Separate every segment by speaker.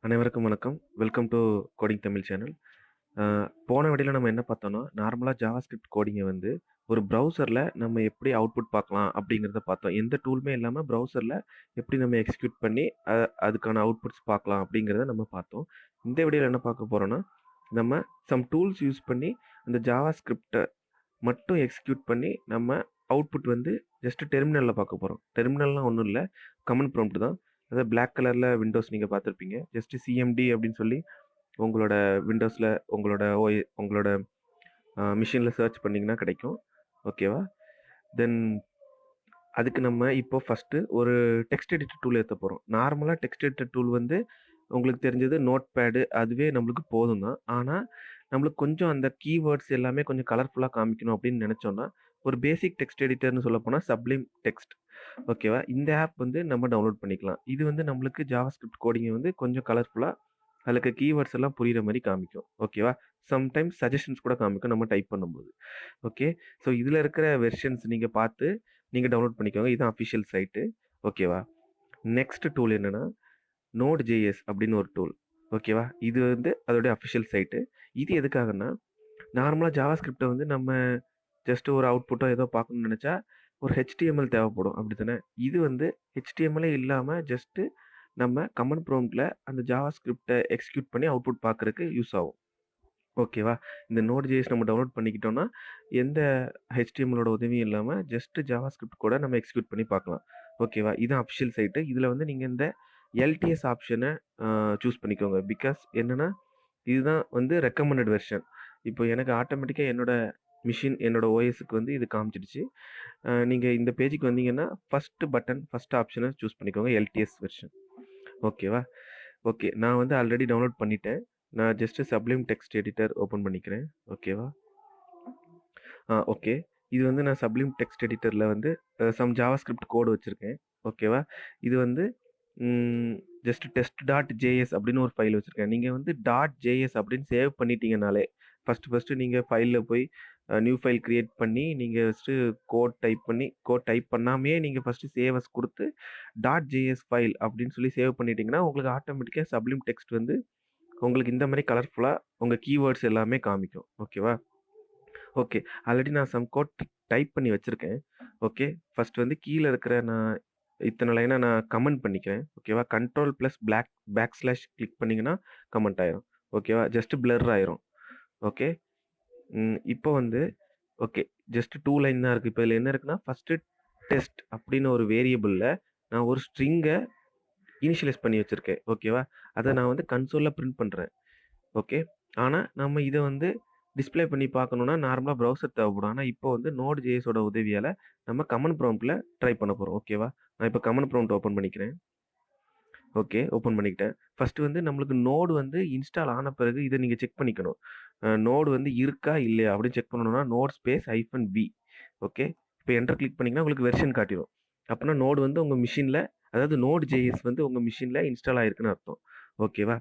Speaker 1: அனைவருக்கும் வணக்கம். Welcome to coding Tamil channel. போன வீடியோல நம்ம என்ன பார்த்தோம்னா, நார்மலா ஜாவாஸ்கிரிப்ட் கோடிங்க வந்து ஒரு ப்ரௌசர்ல நம்ம எப்படி அவுட்புட் பார்க்கலாம் அப்படிங்கிறத பார்த்தோம். எந்த டூலுமே இல்லாம ப்ரௌசர்ல எப்படி நம்ம எக்ஸிக்யூட் பண்ணி அதுக்கான அவுட்புட்ஸ் பார்க்கலாம் அப்படிங்கிறத நம்ம பார்த்தோம். இந்த வீடியோல என்ன பார்க்க போறோம்னா, நம்ம சம் டூல்ஸ் யூஸ் பண்ணி அந்த ஜாவாஸ்கிரிப்ட்ட மட்டும் எக்ஸிக்யூட் பண்ணி நம்ம அவுட்புட் வந்து ஜஸ்ட் டெர்மினல்ல பார்க்க போறோம். டெர்மினல்லாம் ஒண்ணும் இல்ல. கமாண்ட் ப்ராம்ப்ட் தான். அதாவது பிளாக் கலர்ல விண்டோஸ் நீங்க பார்த்திருப்பீங்க. ஜஸ்ட் CMD அப்படின்னு சொல்லி உங்களோட விண்டோஸ்ல உங்களோட மிஷின்ல சர்ச் பண்ணீங்கன்னா கிடைக்கும். ஓகேவா? தென் அதுக்கு நம்ம இப்போ ஃபர்ஸ்ட்டு ஒரு டெக்ஸ்ட் எடிட்டர் டூல் ஏத்த போறோம். நார்மலா டெக்ஸ்ட் எடிட்டர் டூல் வந்து உங்களுக்கு தெரிஞ்சது நோட்பேடு அதுவே நம்மளுக்கு போதும் தான். ஆனா, நம்மளுக்கு கொஞ்சம் அந்த கீவேர்ட்ஸ் எல்லாமே கொஞ்சம் கலர்ஃபுல்லா காமிக்கணும் அப்படின்னு நெனச்சோம்னா, ஒரு பேசிக் டெக்ஸ்ட் எடிட்டர்னு சொல்லப்போனா சப்ளைம் டெக்ஸ்ட். ஓகேவா? இந்த ஆப் வந்து நம்ம டவுன்லோட் பண்ணிக்கலாம். இது வந்து நம்மளுக்கு ஜாவாஸ்கிரிப்ட் கோடிங்க வந்து கொஞ்சம் கலர்ஃபுல்லா அதுல இருக்க கீவேர்ட்ஸ் எல்லாம் புரியிற மாரி காமிக்கும். ஓகேவா? சம்டைம்ஸ் சஜஷன்ஸ் கூட காமிக்கும் நம்ம டைப் பண்ணும்போது. ஓகே. ஸோ இதுல இருக்கிற வெர்ஷன்ஸ் நீங்க பார்த்து நீங்க டவுன்லோட் பண்ணிக்கோங்க. இதுதான் அஃபிஷியல் சைட்டு. ஓகேவா? நெக்ஸ்ட் டூல் என்னன்னா, Node.js அப்படின்னு ஒரு டூல். ஓகேவா? இது வந்து அதோடைய அஃபிஷியல் சைட்டு. இது எதுக்காகன்னா, நார்மலா ஜாவாஸ்கிரிப்ட்ட வந்து நம்ம ஜஸ்ட் ஒரு அவுட்புட்டோ ஏதோ பார்க்கணும்னு நெனச்சா, ஒரு HTML தேவைப்படும். அப்படித்தானே? இது வந்து HTML-ஏ இல்லாம ஜஸ்ட் நம்ம கமாண்ட் ப்ராம்ப்ட்ல அந்த ஜாவாஸ்கிரிப்ட்ட எக்ஸிக்யூட் பண்ணி அவுட்புட் பார்க்கறக்கு யூஸ் ஆகும். ஓகேவா? இந்த Node.js நம்ம டவுன்லோட் பண்ணிக்கிட்டோம்னா, எந்த HTML-ஓட உதவியும் இல்லாம ஜஸ்ட் ஜாவாஸ்கிரிப்ட் கூட நம்ம எக்ஸிக்யூட் பண்ணி பார்க்கலாம். ஓகேவா? இதுதான் அஃபிஷியல் சைட்டு. இதுல வந்து நீங்க இந்த LTS ஆப்ஷன சூஸ் பண்ணிக்கோங்க. பிகாஸ் என்னன்னா, இதுதான் வந்து ரெக்கமெண்டட் வெர்ஷன். இப்போ எனக்கு ஆட்டோமேட்டிக்கா என்னோட OSக்கு வந்து இது காமிச்சிடுச்சு. நீங்க இந்த பேஜுக்கு வந்தீங்கன்னா, ஃபர்ஸ்ட் ஆப்ஷன சூஸ் பண்ணிக்கோங்க. LTS version. ஓகேவா? ஓகே. நான் வந்து ஆல்ரெடி டவுன்லோட் பண்ணிட்டேன். நான் just sublime text editor open பண்ணிக்கிறேன். ஓகேவா? ஓகே. இது வந்து நான் சப்ளைம் டெக்ஸ்ட் எடிட்டர்ல வந்து சம் ஜாவாஸ்கிரிப்ட் கோட் வச்சிருக்கேன். ஓகேவா? இது வந்து ஜஸ்ட் test.js அப்படின்னு ஒரு ஃபைல் வச்சிருக்கேன். நீங்க வந்து .js அப்படின்னு சேவ் பண்ணிட்டீங்கனாலே, ஃபர்ஸ்ட்டு நீங்க ஃபைல்ல போய் நியூ ஃபைல் கிரியேட் பண்ணி, நீங்க ஃபர்ஸ்ட்டு கோட் டைப் பண்ணாமயே நீங்க ஃபர்ஸ்ட்டு சேவ் அஸ் குடுத்து .js ஃபைல் அப்படின்னு சொல்லி சேவ் பண்ணிட்டீங்கன்னா, உங்களுக்கு ஆட்டோமேட்டிக்கா சப்ளைம் டெக்ஸ்ட் வந்து உங்களுக்கு இந்த மாரி கலர்ஃபுல்லா உங்க கீவேர்ட்ஸ் எல்லாமே காமிக்கும். ஓகேவா? ஓகே. ஆல்ரெடி நான் சம் கோட் டைப் பண்ணி வச்சிருக்கேன். ஓகே. ஃபர்ஸ்ட் வந்து கீழ இருக்கிற நான் இத்தன லைன நான் கமெண்ட் பண்ணிக்கிறேன். ஓகேவா? Control plus back slash click பண்ணீங்கன்னா கமெண்ட் ஆயிரும். ஓகேவா? ஜஸ்ட் பிளர் ஆயிரும். ஓகே. இப்போ வந்து ஓகே. ஜஸ்ட் 2 லைன் தான் இருக்கு. இப்ப இதுல என்ன இருக்குன்னா, ஃபர்ஸ்ட் டெஸ்ட் அப்படின்னு ஒரு வேரியபிள்ல நான் ஒரு ஸ்ட்ரிங்க இனிஷியலைஸ் பண்ணி வச்சிருக்கேன். ஓகேவா? அத நான் வந்து கன்சோல்ல பிரிண்ட் பண்றேன். ஓகே. ஆனா, நம்ம இத வந்து டிஸ்ப்ளே பண்ணி பார்க்கணும்னா, நார்மலா ப்ரௌசர் தேவைப்படும். ஆனா, இப்போ வந்து Node.js-ஓட உதவியால நம்ம கமாண்ட் ப்ராம்ப்ட்ல ட்ரை பண்ண போறோம். ஓகேவா? நான் இப்ப கமாண்ட் ப்ராம்ப்ட் ஓப்பன் பண்ணிக்கிறேன். ஓகே. ஓப்பன் பண்ணிக்கிட்டேன். ஃபர்ஸ்ட் வந்து நம்மளுக்கு நோட் வந்து இன்ஸ்டால் ஆன பிறகு இத நீங்க செக் பண்ணிக்கணும். நோட் வந்து இருக்கா? இல்லையா? அப்படின்னு செக் பண்ணணும்னா, நோட் ஸ்பேஸ் -v. ஓகே. இப்ப என்டர் கிளிக் பண்ணீங்கன்னா, உங்களுக்கு வெர்ஷன் காட்டிரும். அப்பன்னா நோட் வந்து உங்க மிஷின்ல அதாவது Node.js வந்து உங்க மிஷின்ல இன்ஸ்டால் ஆயிருக்குன்னு அர்த்தம். ஓகேவா?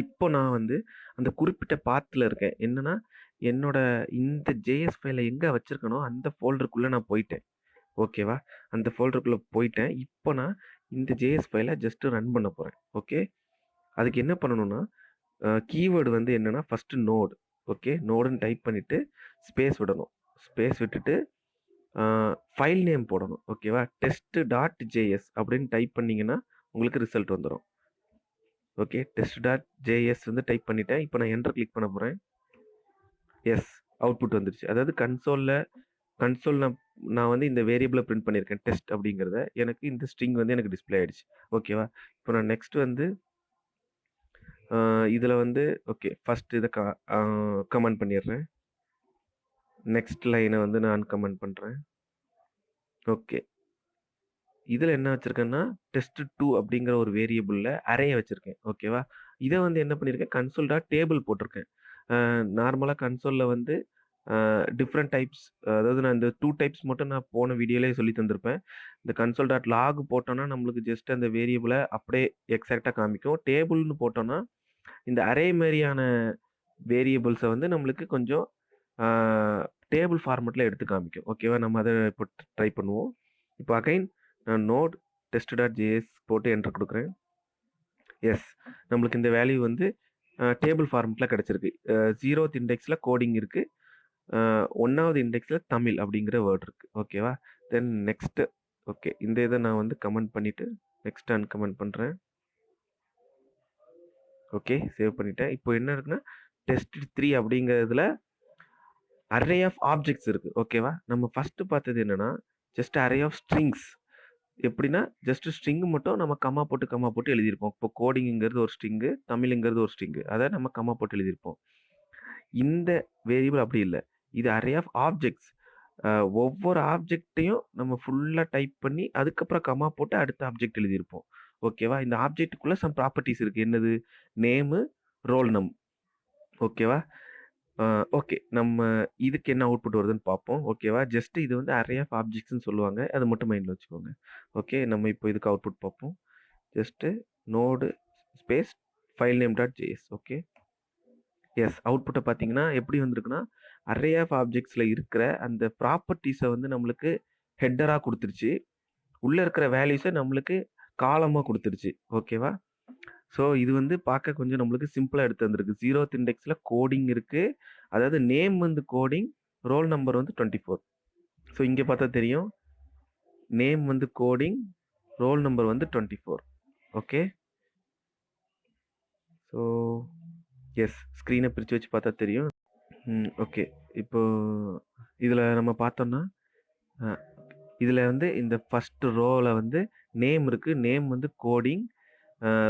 Speaker 1: இப்போ நான் வந்து அந்த குறிப்பிட்ட பாத்ல இருக்கேன். என்னன்னா, என்னோட இந்த ஜேஎஸ் ஃபைல எங்க வச்சிருக்கனோ, அந்த ஃபோல்டருக்குள்ள நான் போயிட்டேன். ஓகேவா? அந்த ஃபோல்டருக்குள்ள போயிட்டேன். இப்போ நான் இந்த ஜேஎஸ் ஃபைல ஜஸ்ட் ரன் பண்ண போறேன். ஓகே. அதுக்கு என்ன பண்ணணும்னா, கீவேர்ட் வந்து என்னன்னா, ஃபர்ஸ்ட் நோட். ஓகே. நோடுன்னு டைப் பண்ணிட்டு, ஸ்பேஸ் விடணும். ஸ்பேஸ் விட்டுட்டு, அ ஃபைல் நேம் போடணும். ஓகேவா? test.js அப்படின்னு டைப் பண்ணீங்கன்னா, உங்களுக்கு ரிசல்ட் வந்துரும். ஓகே. test.js வந்து டைப் பண்ணிட்டேன். இப்போ நான் என்டர் கிளிக் பண்ண போறேன். எஸ். அவுட்புட் வந்துருச்சு. அதாவது கன்சோல் நான் வந்து இந்த வேரியபிள பிரிண்ட் பண்ணியிருக்கேன். டெஸ்ட் அப்படிங்கிறத. எனக்கு இந்த ஸ்ட்ரிங் வந்து எனக்கு டிஸ்ப்ளே ஆயிடுச்சு. ஓகேவா? இப்போ நான் நெக்ஸ்ட் வந்து இதுல வந்து ஓகே. ஃபர்ஸ்ட் இத கமெண்ட் பண்ணிடுறேன். நெக்ஸ்ட் லைன வந்து நான் அன்கமெண்ட் பண்றேன். ஓகே. இதுல என்ன வச்சிருக்கேன்னா, test2 அப்படிங்கிற ஒரு வேரியபிள்ல அரே வச்சிருக்கேன். ஓகேவா? இத வந்து என்ன பண்ணியிருக்கேன், console.table போட்டிருக்கேன். நார்மலா கன்சோல்ல வந்து டிஃபரெண்ட் டைப்ஸ் அதாவது நான் இந்த 2 டைப்ஸ் மட்டும் நான் போன வீடியோலயே சொல்லி தந்திருப்பேன். இந்த console.log போட்டோம்னா, நம்மளுக்கு ஜஸ்ட் அந்த வேரியபிள அப்படியே எக்ஸாக்ட்டா காமிக்கும். டேபிள்னு போட்டோம்னா, இந்த அரே மாரியான வேரியபிள்ஸ வந்து நம்மளுக்கு கொஞ்சம் ஆ டேபிள் ஃபார்மட்ல எடுத்து காமிக்கும். ஓகேவா? நம்ம அத இப்போ ட்ரை பண்ணுவோம். இப்போ அகைன் நான் node test.js போட்டு என்டர் குடுக்குறேன். எஸ். நம்மளுக்கு இந்த வேல்யூ வந்து டேபிள் ஃபார்மேட்டில் கிடச்சிருக்கு. 0th இண்டெக்ஸில் கோடிங் இருக்குது. 1வது இண்டெக்ஸில் தமிழ் அப்படிங்கிற வேர்ட் இருக்குது. ஓகேவா? தென் நெக்ஸ்ட்டு ஓகே, இந்த இதை நான் வந்து கமெண்ட் பண்ணிவிட்டு நெக்ஸ்ட் அன்கமெண்ட் பண்ணுறேன். ஓகே, சேவ் பண்ணிட்டேன். இப்போ என்ன இருக்குன்னா test3 அப்படிங்கிறதுல அரே ஆஃப் ஆப்ஜெக்ட்ஸ் இருக்குது. ஓகேவா? நம்ம ஃபஸ்ட்டு பார்த்தது என்னென்னா ஜஸ்ட் அரே ஆஃப் ஸ்ட்ரிங்ஸ். எப்படின்னா ஜஸ்ட் ஸ்ட்ரிங் மட்டும் நம்ம கமா போட்டு எழுதியிருப்போம். இப்போ கோடிங்கிறது ஒரு ஸ்ட்ரிங்கு, தமிழுங்கிறது ஒரு ஸ்ட்ரிங்கு. அதை நம்ம கமா போட்டு எழுதியிருப்போம். இந்த வேரியபிள் அப்படி இல்லை. இது அரே ஆஃப் ஆப்ஜெக்ட்ஸ். ஒவ்வொரு ஆப்ஜெக்ட்டையும் நம்ம ஃபுல்லாக டைப் பண்ணி அதுக்கப்புறம் கமா போட்டு அடுத்த ஆப்ஜெக்ட் எழுதியிருப்போம். ஓகேவா? இந்த ஆப்ஜெக்ட்டுக்குள்ளே சம் ப்ராப்பர்ட்டிஸ் இருக்குது. என்னது? நேமு, ரோல் நம். ஓகேவா? ஓகே, நம்ம இதுக்கு என்ன அவுட்புட் வருதுன்னு பார்ப்போம். ஓகேவா? ஜஸ்ட் இது வந்து அரே ஆஃப் ஆப்ஜெக்ட்ஸ்னு சொல்லுவாங்க. அது மட்டும் மைண்டில் வச்சுக்கோங்க. ஓகே, நம்ம இப்போ இதுக்கு அவுட்புட் பார்ப்போம். Just node space file name dot JS. Okay, yes. அவுட்புட்டை பார்த்தீங்கன்னா எப்படி வந்திருக்குன்னா அரே ஆஃப் ஆப்ஜெக்ட்ஸில் இருக்கிற அந்த ப்ராப்பர்ட்டிஸை வந்து நம்மளுக்கு ஹெட்டராக கொடுத்துருச்சு. உள்ளே இருக்கிற வேல்யூஸை நம்மளுக்கு காலமாக கொடுத்துருச்சு. ஓகேவா? ஸோ இது வந்து பார்க்க கொஞ்சம் நம்மளுக்கு சிம்பிளாக எடுத்து வந்திருக்கு. 0th இண்டெக்ஸில் கோடிங் இருக்குது. அதாவது நேம் வந்து கோடிங், ரோல் நம்பர் வந்து 24. ஸோ இங்கே பார்த்தா தெரியும், நேம் வந்து கோடிங், ரோல் நம்பர் வந்து 24. ஓகே, ஸோ எஸ், ஸ்க்ரீனை பிரித்து வச்சு பார்த்தா தெரியும். ஓகே, இப்போ இதில் நம்ம பார்த்தோம்னா இதில் வந்து இந்த ஃபஸ்ட்டு ரோவில் வந்து நேம் இருக்குது. நேம் வந்து கோடிங்,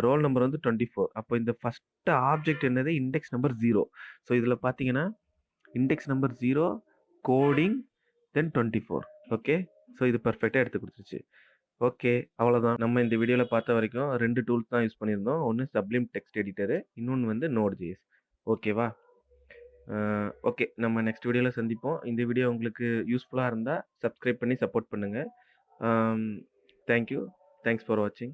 Speaker 1: ரோல் நம்பர் வந்து 24. அப்போ இந்த ஃபஸ்ட்டு ஆப்ஜெக்ட் என்னது? Index number 0. ஸோ இதில் பார்த்தீங்கன்னா இண்டெக்ஸ் நம்பர் 0, கோடிங், தென் 24. ஓகே, ஸோ இது பர்ஃபெக்டாக எடுத்து கொடுத்துருச்சு. ஓகே, அவ்வளோதான். நம்ம இந்த வீடியோவில் பார்த்த வரைக்கும் 2 டூல்ஸ் தான் யூஸ் பண்ணியிருந்தோம். ஒன்று சப்ளிம் டெக்ஸ்ட் எடிட்டரு, இன்னொன்று வந்து Node.js. ஓகேவா? ஓகே, நம்ம நெக்ஸ்ட் வீடியோவில் சந்திப்போம். இந்த வீடியோ உங்களுக்கு யூஸ்ஃபுல்லாக இருந்தால் சப்ஸ்கிரைப் பண்ணி சப்போர்ட் பண்ணுங்கள். தேங்க்யூ. தேங்க்ஸ் ஃபார் வாட்சிங்.